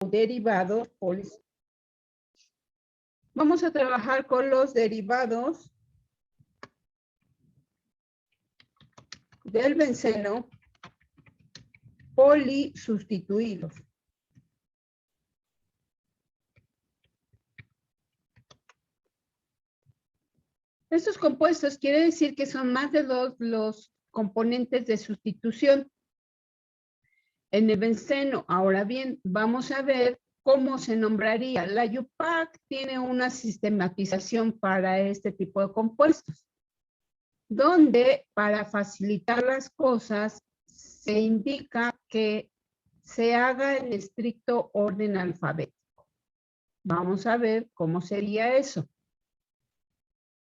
derivados. Vamos a trabajar con los derivados del benceno polisustituidos. Estos compuestos quiere decir que son más de dos los componentes de sustitución en el benceno. Ahora bien, vamos a ver cómo se nombraría. La UPAC tiene una sistematización para este tipo de compuestos, donde para facilitar las cosas se indica que se haga en estricto orden alfabético. Vamos a ver cómo sería eso.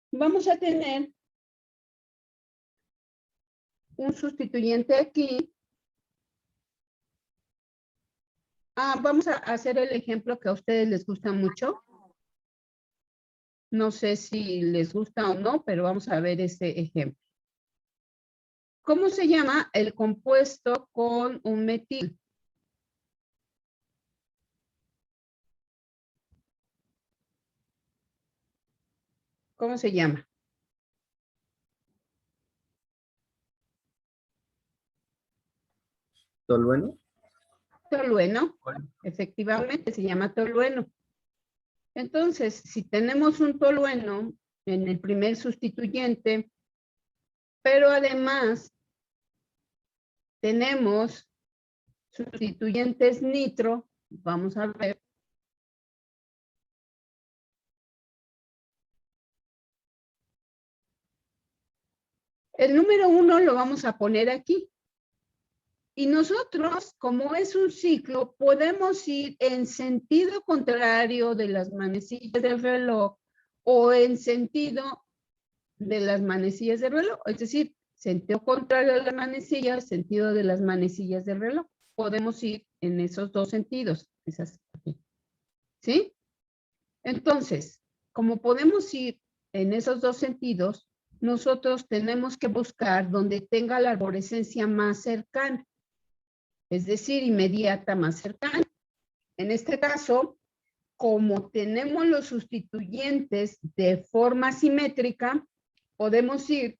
Vamos a tener un sustituyente aquí. Vamos a hacer el ejemplo que a ustedes les gusta mucho. No sé si les gusta o no, pero vamos a ver ese ejemplo. ¿Cómo se llama el compuesto con un metil? ¿Cómo se llama? ¿Tolueno? Tolueno. Efectivamente, se llama tolueno. Entonces, si tenemos un tolueno en el primer sustituyente, pero además tenemos sustituyentes nitro, vamos a ver. El número 1 lo vamos a poner aquí. Y nosotros, como es un ciclo, podemos ir en sentido contrario de las manecillas del reloj o en sentido de las manecillas del reloj. Es decir, sentido contrario de las manecillas, sentido de las manecillas del reloj. Podemos ir en esos dos sentidos. ¿Sí? Entonces, como podemos ir en esos dos sentidos, nosotros tenemos que buscar donde tenga la arborescencia más cercana. Es decir, inmediata más cercana. En este caso, como tenemos los sustituyentes de forma simétrica, podemos ir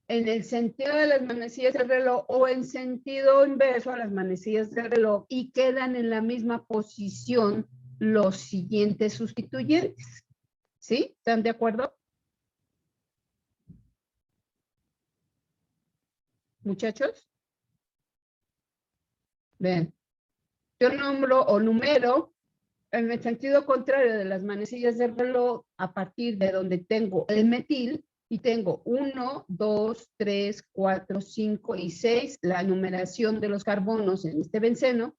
en el sentido de las manecillas del reloj o en sentido inverso a las manecillas del reloj y quedan en la misma posición los siguientes sustituyentes. ¿Sí? ¿Están de acuerdo? Muchachos. Ven. Yo nombro o numero en el sentido contrario de las manecillas del reloj a partir de donde tengo el metil y tengo 1, 2, 3, 4, 5 y 6, la numeración de los carbonos en este benceno,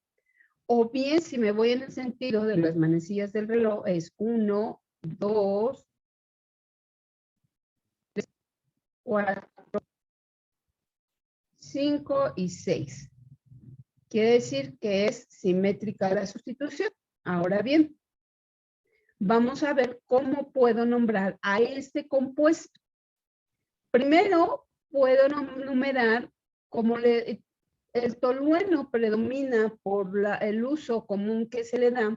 o bien si me voy en el sentido de las manecillas del reloj es 1, 2, 3, 4, 5 y 6. Quiere decir que es simétrica la sustitución. Ahora bien, vamos a ver cómo puedo nombrar a este compuesto. Primero, puedo numerar como el tolueno predomina por el uso común que se le da.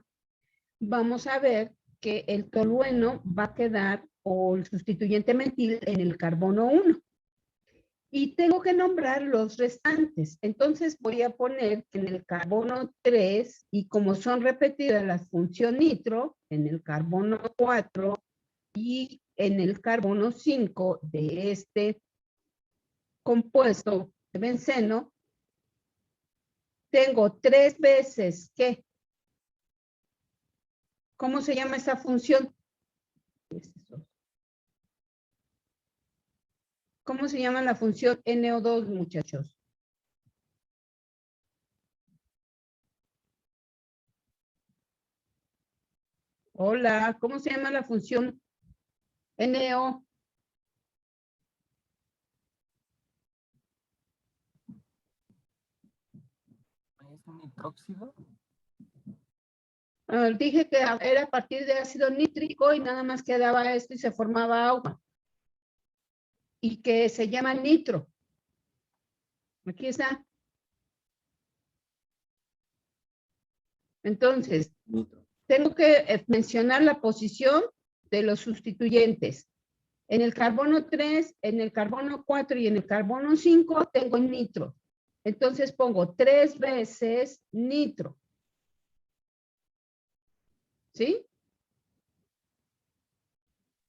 Vamos a ver que el tolueno va a quedar, o el sustituyente metil, en el carbono 1. Y tengo que nombrar los restantes. Entonces voy a poner que en el carbono 3, y como son repetidas la función nitro, en el carbono 4 y en el carbono 5 de este compuesto de benceno, tengo 3 veces que, ¿cómo se llama esa función? ¿Cómo se llama la función NO2, muchachos? Hola, ¿cómo se llama la función NO? ¿Es un nitróxido? Dije que era a partir de ácido nítrico y nada más quedaba esto y se formaba agua. Y que se llama nitro. Aquí está. Entonces, Nitro. tengo que mencionar la posición de los sustituyentes. En el carbono 3, en el carbono 4 y en el carbono 5 tengo nitro. Entonces pongo 3 veces nitro. ¿Sí?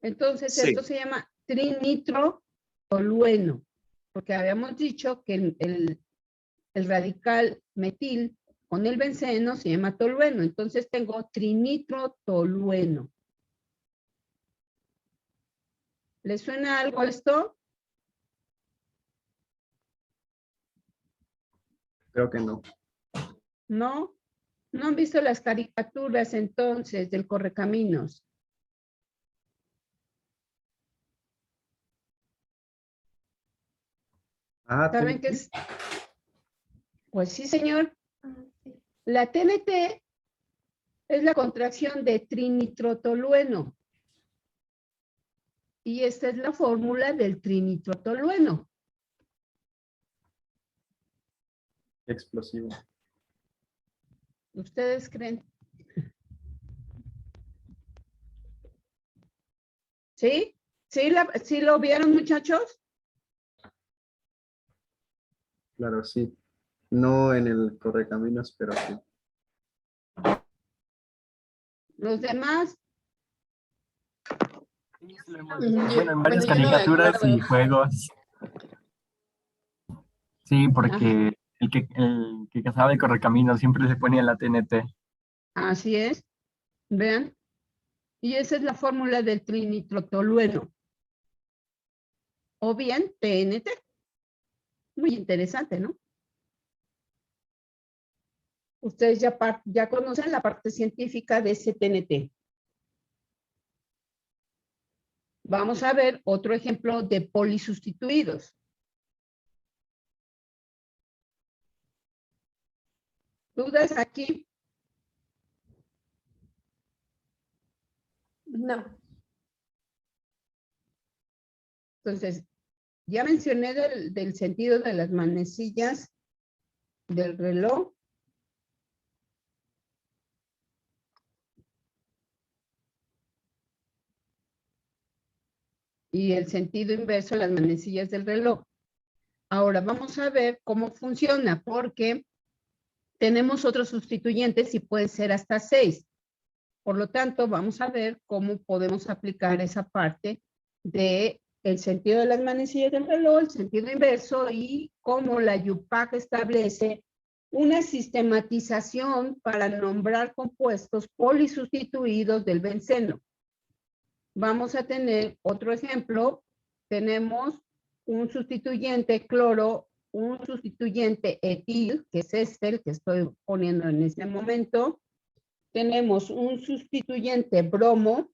Entonces Sí. esto se llama trinitrotolueno, porque habíamos dicho que el radical metil con el benceno se llama tolueno. Entonces tengo trinitrotolueno. ¿Le suena algo esto? Creo que no. ¿No? ¿No han visto las caricaturas entonces del Correcaminos? Ah, ¿Saben qué es? Pues sí, señor. La TNT es la contracción de trinitrotolueno. Y esta es la fórmula del trinitrotolueno. explosivo. ¿Ustedes creen? ¿Sí? ¿Sí lo vieron, muchachos? Claro, sí. No en el Correcaminos, pero sí. ¿Los demás? Sí, Bueno, en varias yo no me caricaturas y acuerdo. juegos. Sí, porque el que cazaba el correcaminos siempre le ponía la TNT. Así es. Vean. Y esa es la fórmula del trinitrotolueno. O bien TNT. Muy interesante, ¿no? Ustedes ya conocen la parte científica de ese TNT. Vamos a ver otro ejemplo de polisustituidos. ¿Dudas aquí? No. Entonces, ya mencioné del sentido de las manecillas del reloj. Y el sentido inverso de las manecillas del reloj. Ahora vamos a ver cómo funciona, porque tenemos otros sustituyentes y pueden ser hasta 6. Por lo tanto, vamos a ver cómo podemos aplicar esa parte de el sentido de las manecillas del reloj, el sentido inverso y cómo la UPAC establece una sistematización para nombrar compuestos polisustituidos del benceno. Vamos a tener otro ejemplo. Tenemos un sustituyente cloro, un sustituyente etil, que es este, el que estoy poniendo en este momento. Tenemos un sustituyente bromo,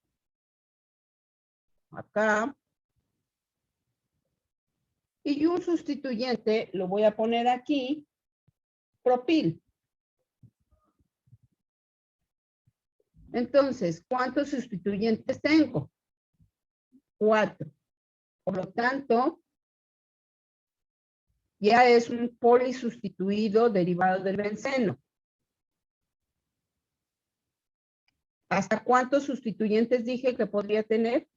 acá. Y un sustituyente, lo voy a poner aquí, propil. Entonces, ¿cuántos sustituyentes tengo? 4. Por lo tanto, ya es un polisustituido derivado del benceno. ¿Hasta cuántos sustituyentes dije que podría tener?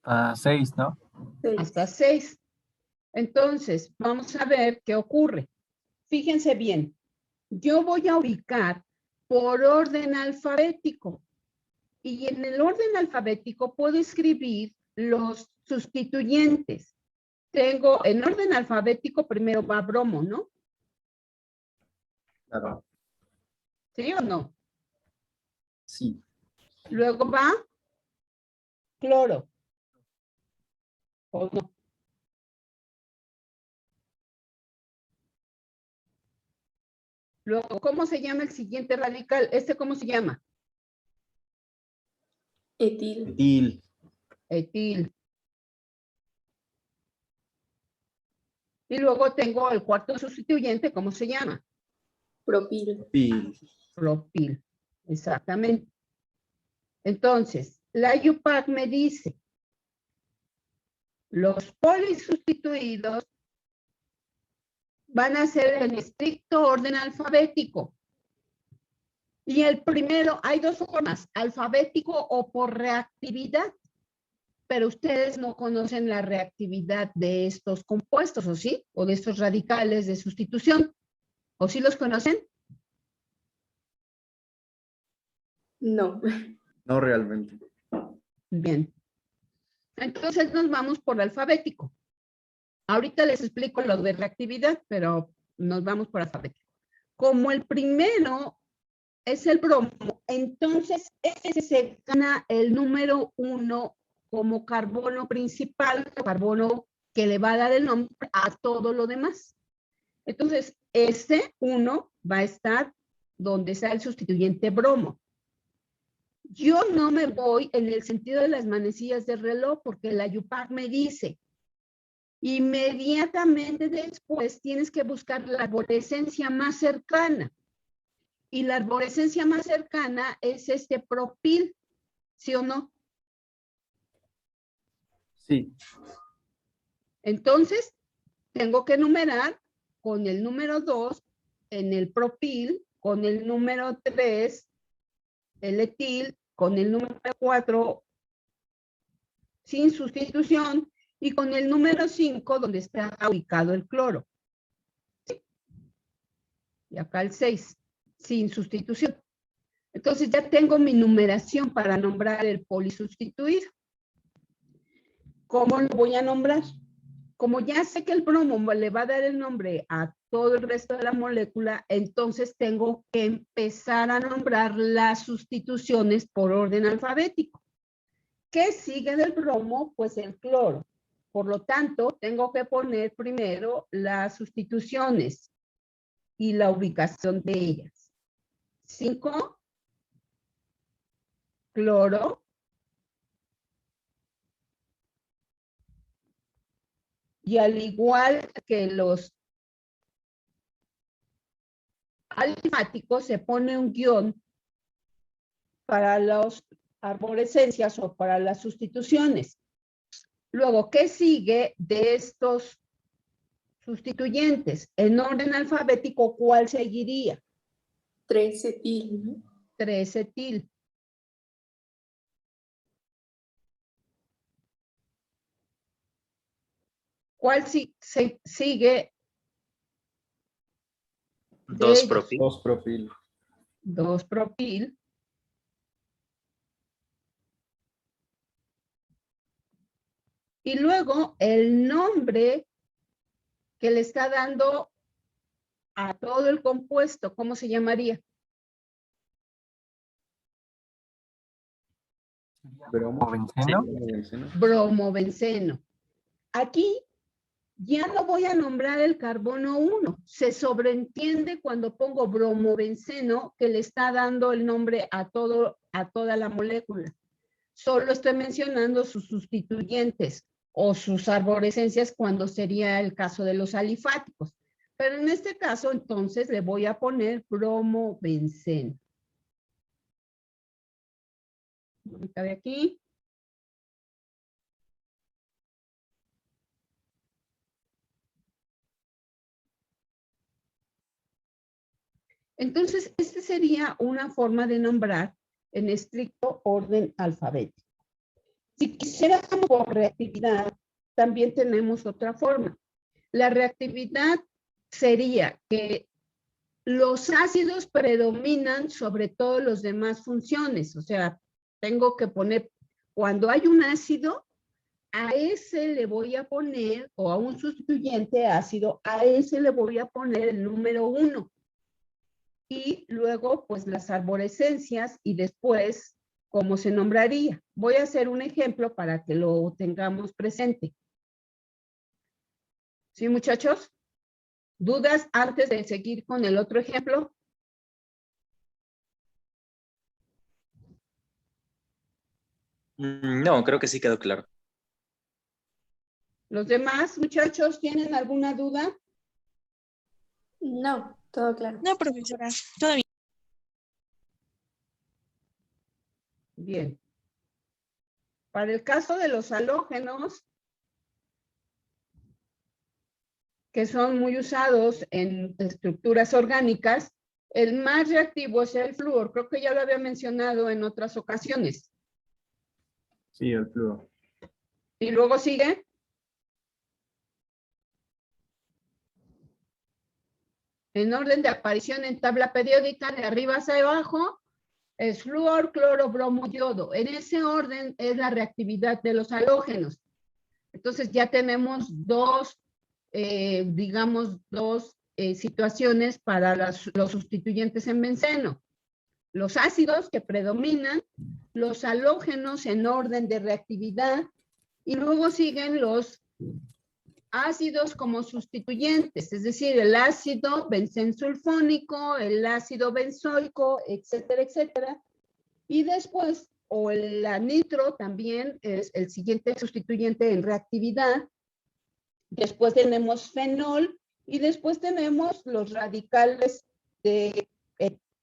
Hasta 6, ¿no? Hasta 6. Entonces, vamos a ver qué ocurre. Fíjense bien, yo voy a ubicar por orden alfabético. Y en el orden alfabético puedo escribir los sustituyentes. Tengo, en orden alfabético, primero va bromo, ¿no? Claro. ¿Sí o no? Sí. Luego va cloro. ¿O no? Luego, ¿cómo se llama el siguiente radical? ¿Este cómo se llama? Etil. Etil. Etil. Y luego tengo el cuarto sustituyente, ¿cómo se llama? Propil. Propil. Propil. Exactamente. Entonces, la UPAC me dice, los polisustituidos van a ser en estricto orden alfabético. Y el primero, hay dos formas, alfabético o por reactividad. Pero ustedes no conocen la reactividad de estos compuestos, ¿o sí? O de estos radicales de sustitución. ¿O sí los conocen? No. No realmente. Bien. Entonces nos vamos por alfabético. Ahorita les explico lo de reactividad, pero nos vamos por alfabético. Como el primero es el bromo, entonces ese se gana el número 1 como carbono principal, carbono que le va a dar el nombre a todo lo demás. Entonces, este 1 va a estar donde está el sustituyente bromo. Yo no me voy en el sentido de las manecillas del reloj porque la YUPAC me dice, inmediatamente después tienes que buscar la arborescencia más cercana. Y la arborescencia más cercana es este propil, ¿sí o no? Sí. Entonces, tengo que numerar con el número 2 en el propil, con el número 3 el etil, con el número 4 sin sustitución y con el número 5 donde está ubicado el cloro. Y acá el 6, sin sustitución. Entonces ya tengo mi numeración para nombrar el polisustituido. ¿Cómo lo voy a nombrar? Como ya sé que el bromo le va a dar el nombre a todo el resto de la molécula, entonces tengo que empezar a nombrar las sustituciones por orden alfabético. ¿Qué sigue del bromo? Pues el cloro. Por lo tanto, tengo que poner primero las sustituciones y la ubicación de ellas. 5, cloro. Y al igual que los alifáticos, se pone un guión para las arborescencias o para las sustituciones. Luego, ¿qué sigue de estos sustituyentes? En orden alfabético, ¿cuál seguiría? 3-etil, ¿no? 3-etil. ¿Cuál sigue? 2-propil. 2-propil. 2-propil. Y luego el nombre que le está dando a todo el compuesto, ¿cómo se llamaría? Bromobenceno. Bromobenceno. Aquí ya no voy a nombrar el carbono 1. Se sobreentiende cuando pongo bromobenceno que le está dando el nombre a toda la molécula. Solo estoy mencionando sus sustituyentes o sus arborescencias cuando sería el caso de los alifáticos. Pero en este caso, entonces, le voy a poner bromobenceno. Cabe aquí. Entonces, esta sería una forma de nombrar en estricto orden alfabético. Si quisiéramos por reactividad, también tenemos otra forma. La reactividad sería que los ácidos predominan sobre todos los demás funciones. O sea, tengo que poner, cuando hay un ácido, a ese le voy a poner, o a un sustituyente ácido, a ese le voy a poner el número 1. Y luego, pues, las arborescencias y después, ¿cómo se nombraría? Voy a hacer un ejemplo para que lo tengamos presente. ¿Sí, muchachos? ¿Dudas antes de seguir con el otro ejemplo? No, creo que sí quedó claro. ¿Los demás muchachos tienen alguna duda? No, todo claro. No, profesora, todo bien. Bien. Para el caso de los halógenos, que son muy usados en estructuras orgánicas, el más reactivo es el flúor. Creo que ya lo había mencionado en otras ocasiones. Sí, el flúor. Y luego sigue. En orden de aparición en tabla periódica, de arriba hacia abajo, es flúor, cloro, bromo, yodo. En ese orden es la reactividad de los halógenos. Entonces ya tenemos dos, digamos, dos situaciones para los sustituyentes en benceno. Los ácidos que predominan, los halógenos en orden de reactividad, y luego siguen los ácidos como sustituyentes, es decir, el ácido benzensulfónico, el ácido benzoico, etcétera, etcétera. Y después, o el nitro también es el siguiente sustituyente en reactividad. Después tenemos fenol y después tenemos los radicales de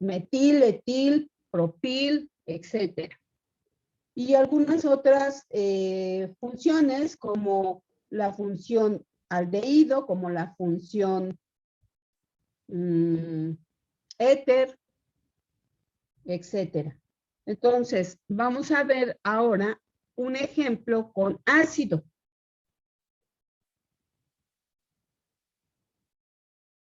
metil, etil, propil, etcétera. Y algunas otras funciones como la función aldehído, como la función éter, etcétera. Entonces, vamos a ver ahora un ejemplo con ácido.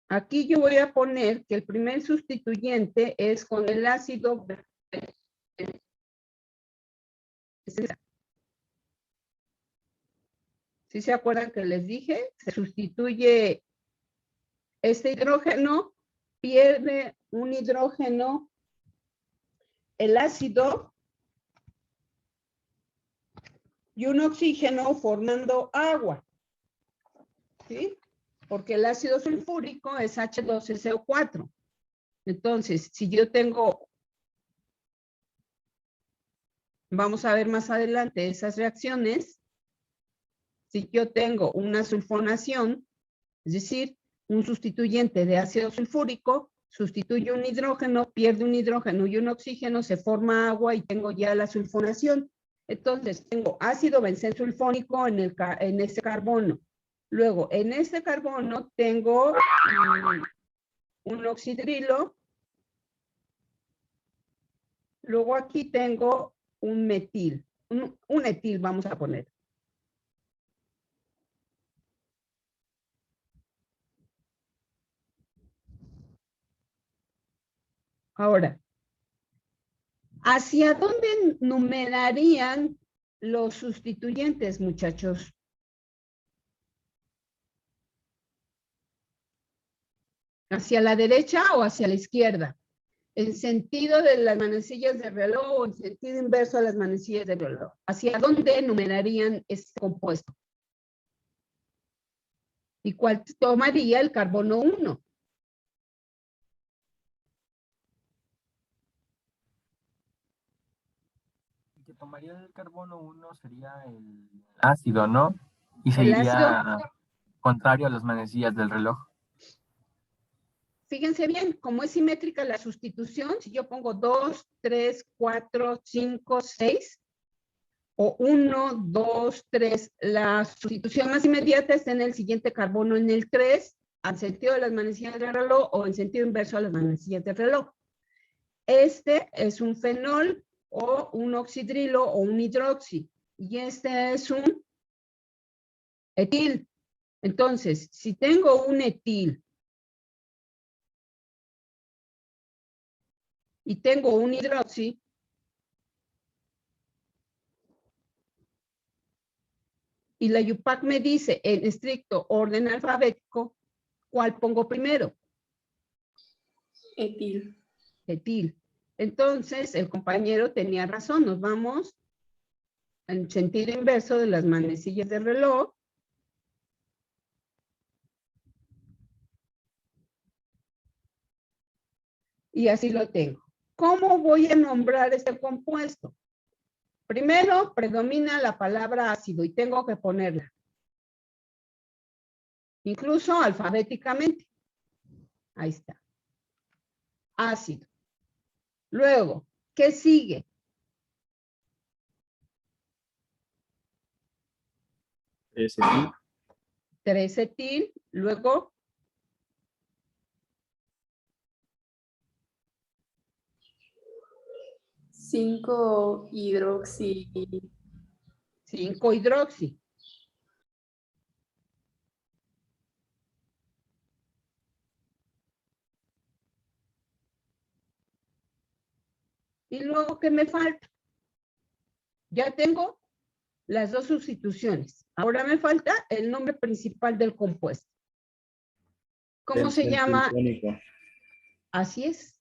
Aquí yo voy a poner que el primer sustituyente es con el ácido. ¿Sí se acuerdan que les dije? Se sustituye este hidrógeno, pierde un hidrógeno, el ácido, y un oxígeno formando agua. ¿Sí? Porque el ácido sulfúrico es H2SO4. Entonces, si yo tengo, vamos a ver más adelante esas reacciones, si yo tengo una sulfonación, es decir, un sustituyente de ácido sulfúrico, sustituye un hidrógeno, pierde un hidrógeno y un oxígeno, se forma agua y tengo ya la sulfonación. Entonces, tengo ácido benzensulfónico en este carbono. Luego, en este carbono tengo un oxidrilo. Luego aquí tengo un metil, un etil vamos a poner. Ahora, ¿hacia dónde numerarían los sustituyentes, muchachos? ¿Hacia la derecha o hacia la izquierda? En sentido de las manecillas de reloj o en sentido inverso a las manecillas de reloj. ¿Hacia dónde numerarían este compuesto? ¿Y cuál tomaría el carbono 1? El que tomaría el carbono 1 sería el ácido, ¿no? Y El ácido, sería contrario a las manecillas del reloj. fíjense bien, como es simétrica la sustitución, si yo pongo 2, 3, 4, 5, 6, o 1, 2, 3, la sustitución más inmediata está en el siguiente carbono en el 3, al sentido de las manecillas del reloj o en sentido inverso a las manecillas del reloj. Este es un fenol o un oxidrilo o un hidroxi, y este es un etil. Entonces, si tengo un etil y tengo un hidroxi, y la UPAC me dice en estricto orden alfabético, ¿cuál pongo primero? Etil. Etil. Entonces, el compañero tenía razón, nos vamos en sentido inverso de las manecillas del reloj. Y así lo tengo. ¿Cómo voy a nombrar este compuesto? Primero, predomina la palabra ácido y tengo que ponerla. Incluso alfabéticamente. Ahí está. Ácido. Luego, ¿qué sigue? Ese sí. 3 etil, luego 5 hidroxi. 5 hidroxi. Y luego, ¿qué me falta? Ya tengo las dos sustituciones. Ahora me falta el nombre principal del compuesto. ¿Cómo se llama? Bencensulfónico. Así es.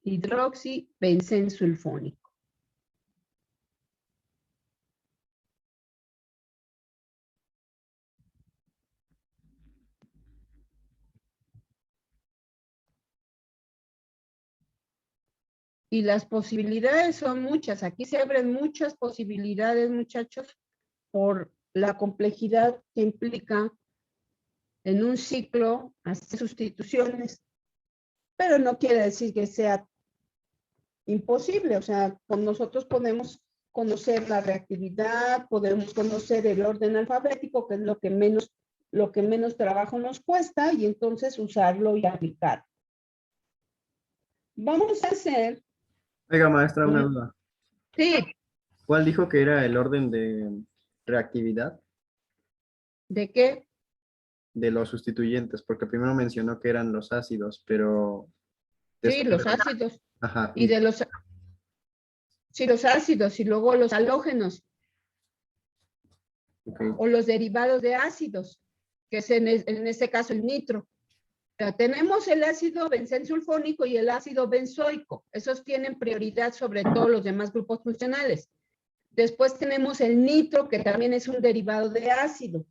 Hidroxibenzensulfónico. Y las posibilidades son muchas. Aquí se abren muchas posibilidades, muchachos, por la complejidad que implica en un ciclo hacer sustituciones. Pero no quiere decir que sea imposible. O sea, con nosotros podemos conocer la reactividad, podemos conocer el orden alfabético, que es lo que menos trabajo nos cuesta, y entonces usarlo y aplicar. Vamos a hacer... Oiga, maestra, una duda. Sí, ¿Cuál dijo que era el orden de reactividad ¿de qué? de los sustituyentes? Porque primero mencionó que eran los ácidos, pero Sí, después... los ácidos. Ajá. Y de los... Sí, los ácidos y luego los halógenos Ok. o los derivados de ácidos, que es en este caso el nitro. Pero tenemos el ácido benzensulfónico y el ácido benzoico. Esos tienen prioridad sobre todos los demás grupos funcionales. Después tenemos el nitro, que también es un derivado de ácido,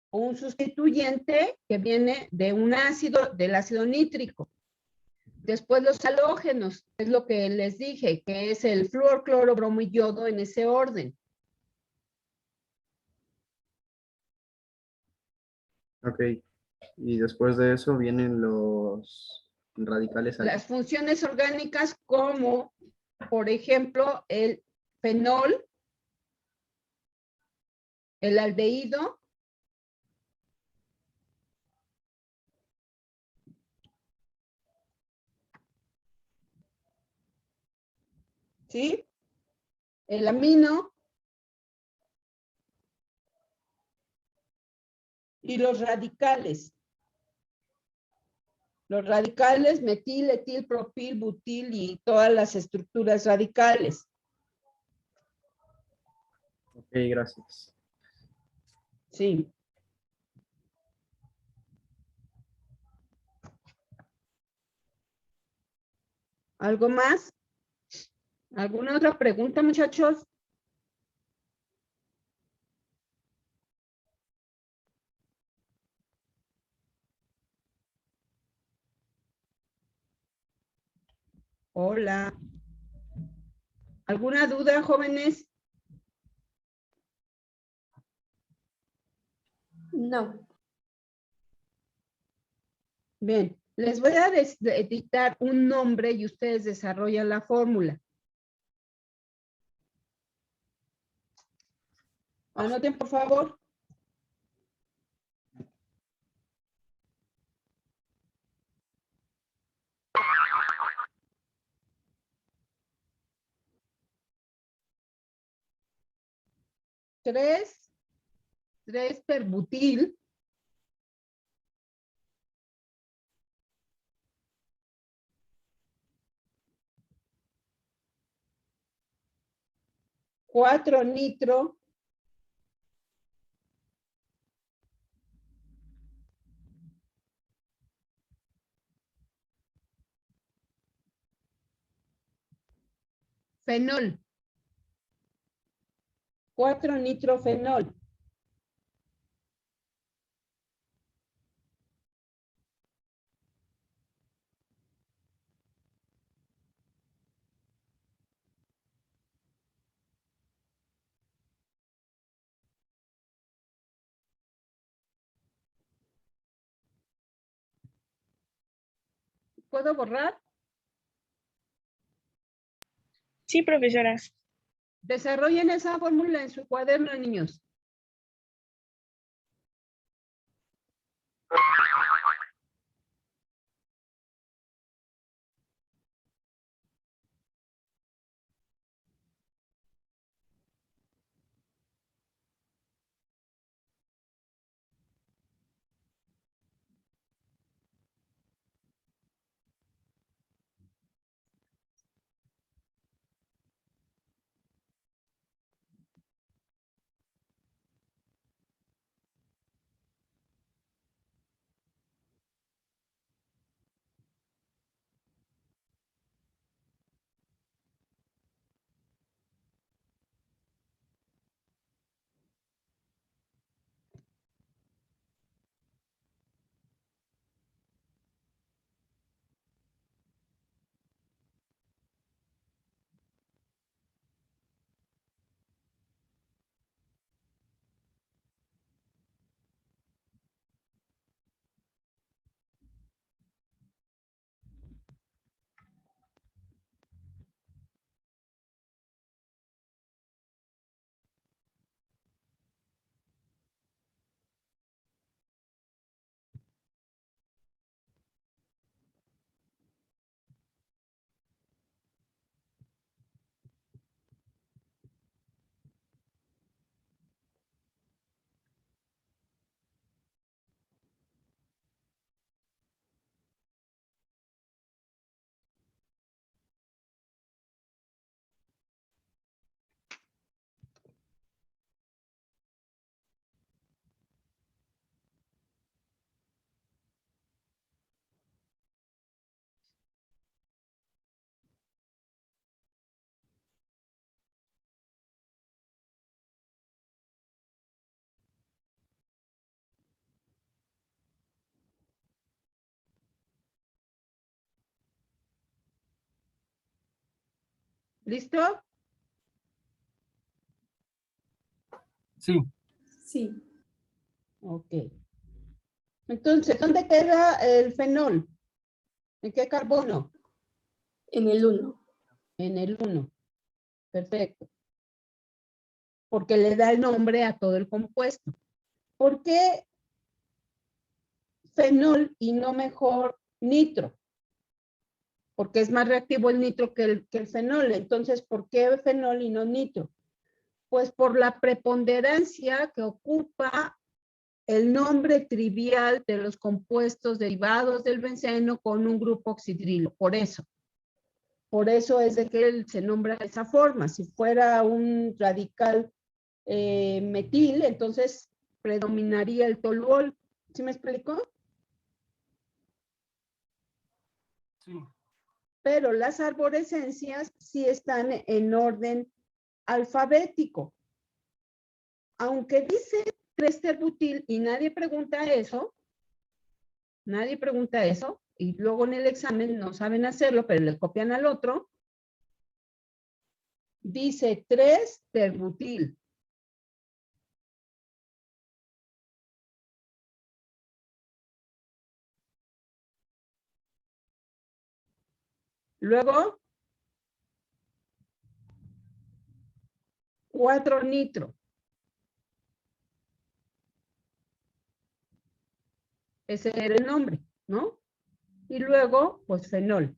o un sustituyente que viene de un ácido, del ácido nítrico. Después los halógenos, es lo que les dije, que es el flúor, cloro, bromo y yodo en ese orden. Ok. Y después de eso vienen los radicales Las funciones orgánicas como, por ejemplo, el fenol, el aldehído, ¿sí? El amino y los radicales. Los radicales, metil, etil, propil, butil y todas las estructuras radicales. Ok, gracias. Sí. ¿Algo más? ¿Alguna otra pregunta, muchachos? Hola. ¿Alguna duda, jóvenes? No. Bien, les voy a dictar un nombre y ustedes desarrollan la fórmula. Anoten, por favor. Tres perbutil. Cuatro nitro. Fenol. 4-nitrofenol. ¿Puedo borrar? Sí, profesora. Desarrollen esa fórmula en su cuaderno, niños. ¿Listo? Sí, Sí. Ok. Entonces, ¿dónde queda el fenol? ¿En qué carbono? En el 1. En el 1. Perfecto. Porque le da el nombre a todo el compuesto. ¿Por qué fenol y no mejor nitro? Porque es más reactivo el nitro que el fenol. Entonces, ¿por qué fenol y no nitro? Pues por la preponderancia que ocupa el nombre trivial de los compuestos derivados del benceno con un grupo oxidrilo. Por eso es de que se nombra de esa forma. Si fuera un radical metil, entonces predominaría el toluol. ¿Sí me explico? sí. Pero las arborescencias sí están en orden alfabético. Aunque dice 3-terbutil y nadie pregunta eso, y luego en el examen no saben hacerlo, pero le copian al otro, dice 3-terbutil. Luego, 4-nitro. Ese era el nombre, ¿no? Y luego, pues fenol.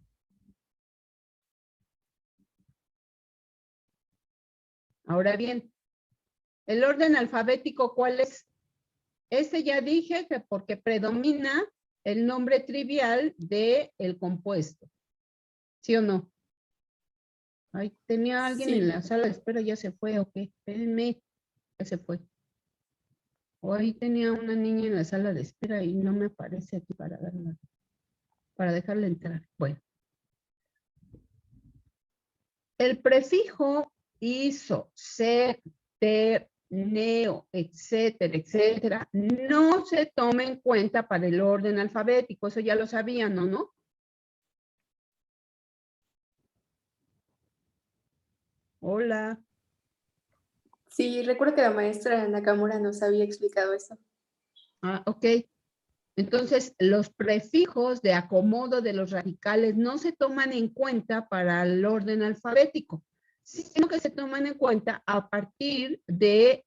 Ahora bien, el orden alfabético, ¿cuál es? Este ya dije que porque predomina el nombre trivial del compuesto. ¿Sí o no? Ay, tenía alguien en Sí. la sala de espera, ya se fue, ok. Espérenme, ya se fue. O ahí tenía una niña en la sala de espera y no me aparece aquí para dejarla entrar. Bueno. El prefijo iso, ser, ter, neo, etcétera, etcétera, no se toma en cuenta para el orden alfabético. Eso ya lo sabían, ¿no? Hola. Sí, recuerdo que la maestra Nakamura nos había explicado eso. Ah, ok. Entonces, los prefijos de acomodo de los radicales no se toman en cuenta para el orden alfabético, sino que se toman en cuenta a partir de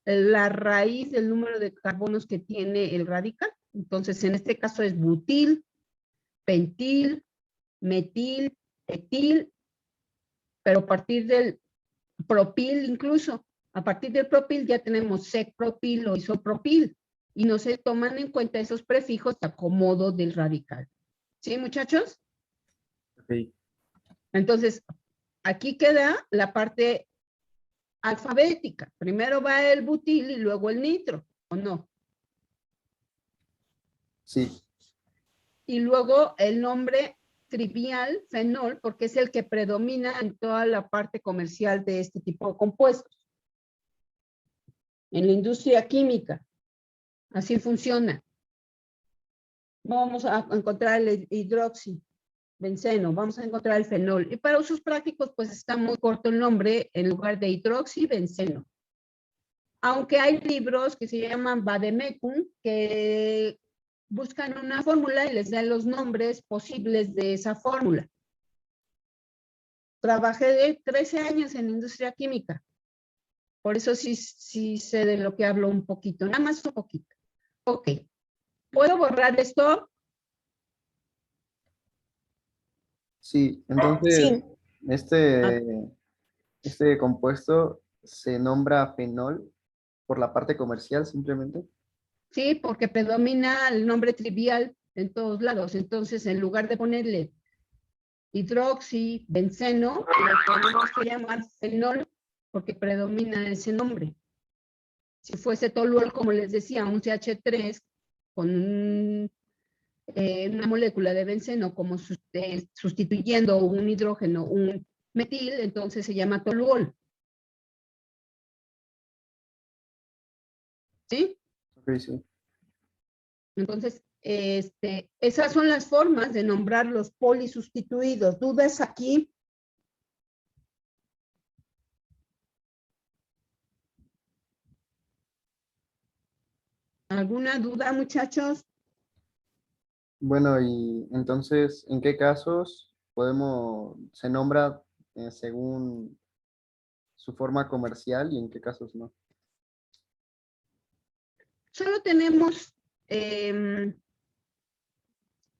la raíz del número de carbonos que tiene el radical. Entonces, en este caso es butil, pentil, metil, etil, pero a partir del propil incluso, a partir del propil ya tenemos sec-propil o isopropil y no se toman en cuenta esos prefijos de acomodo del radical. ¿Sí, muchachos? Ok. Entonces, aquí queda la parte alfabética. Primero va el butil y luego el nitro, ¿o no? Sí. Y luego el nombre trivial, fenol, porque es el que predomina en toda la parte comercial de este tipo de compuestos. En la industria química, así funciona. Vamos a encontrar el hidroxibenceno, vamos a encontrar el fenol. Y para usos prácticos, pues está muy corto el nombre en lugar de hidroxibenceno. Aunque hay libros que se llaman Vademecum, que buscan una fórmula y les dan los nombres posibles de esa fórmula. Trabajé de 13 años en industria química. Por eso sí sé de lo que hablo un poquito, nada más un poquito. Ok. ¿Puedo borrar esto? Sí, entonces este compuesto se nombra fenol por la parte comercial simplemente. Sí, porque predomina el nombre trivial en todos lados. Entonces, en lugar de ponerle hidroxibenceno, lo tenemos que llamar fenol porque predomina ese nombre. Si fuese toluol, como les decía, un CH3 con una molécula de benceno como sustituyendo un hidrógeno, un metil, entonces se llama toluol. ¿Sí? Ok, sí. Entonces, esas son las formas de nombrar los polisustituidos. ¿Dudas aquí? ¿Alguna duda, muchachos? Bueno, y entonces, ¿en qué casos se nombra según su forma comercial y en qué casos no? Solo tenemos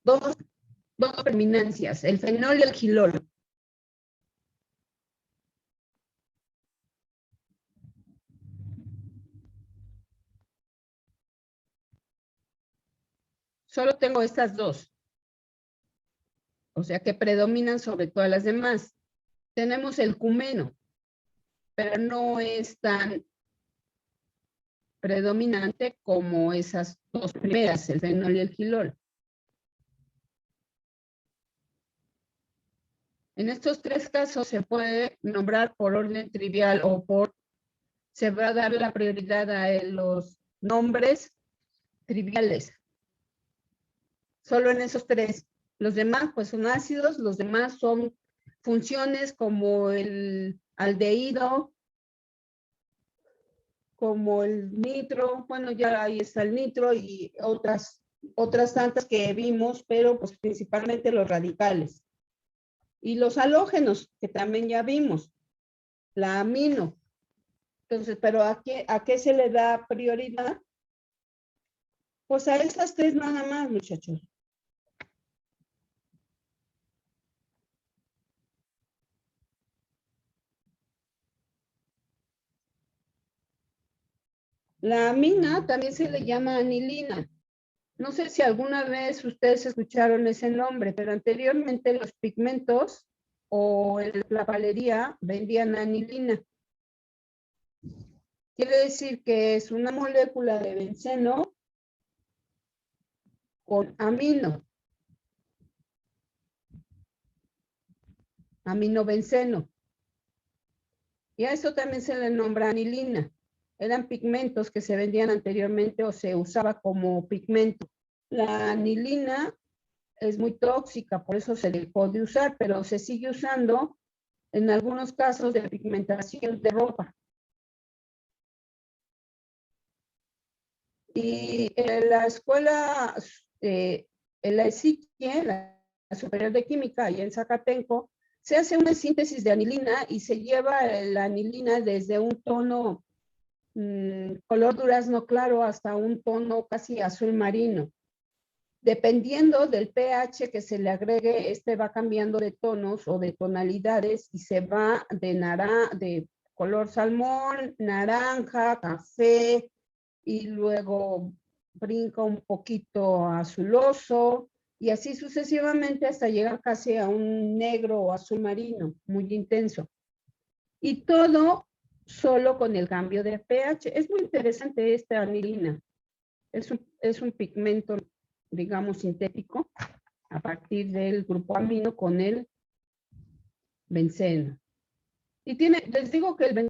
dos predominancias, el fenol y el gilol. Solo tengo estas dos. O sea que predominan sobre todas las demás. Tenemos el cumeno, pero no es tan predominante como esas dos primeras, el fenol y el gilol. En estos tres casos se puede nombrar por orden trivial o se va a dar la prioridad a los nombres triviales. Solo en esos tres. Los demás pues son ácidos, los demás son funciones como el aldehído, como el nitro, bueno, ya ahí está el nitro y otras tantas que vimos, pero pues principalmente los radicales. Y los halógenos, que también ya vimos, la amino. Entonces, ¿pero a qué se le da prioridad? Pues a esas tres nada más, muchachos. La amina también se le llama anilina. No sé si alguna vez ustedes escucharon ese nombre, pero anteriormente los pigmentos o la palería vendían anilina. Quiere decir que es una molécula de benceno con aminobenceno. Y a eso también se le nombra anilina. Eran pigmentos que se vendían anteriormente o se usaba como pigmento. La anilina es muy tóxica, por eso se dejó de usar, pero se sigue usando en algunos casos de pigmentación de ropa. Y en la escuela, en la ESIQUIE, la Superior de Química, y en Zacatenco, se hace una síntesis de anilina y se lleva la anilina desde un tono color durazno claro hasta un tono casi azul marino. Dependiendo del pH que se le agregue, va cambiando de tonos o de tonalidades y se va de color salmón, naranja, café, y luego brinca un poquito azuloso y así sucesivamente hasta llegar casi a un negro o azul marino, muy intenso. Y todo solo con el cambio de pH. Es muy interesante esta anilina. Es un pigmento, digamos, sintético a partir del grupo amino con el benceno. Y les digo que el benceno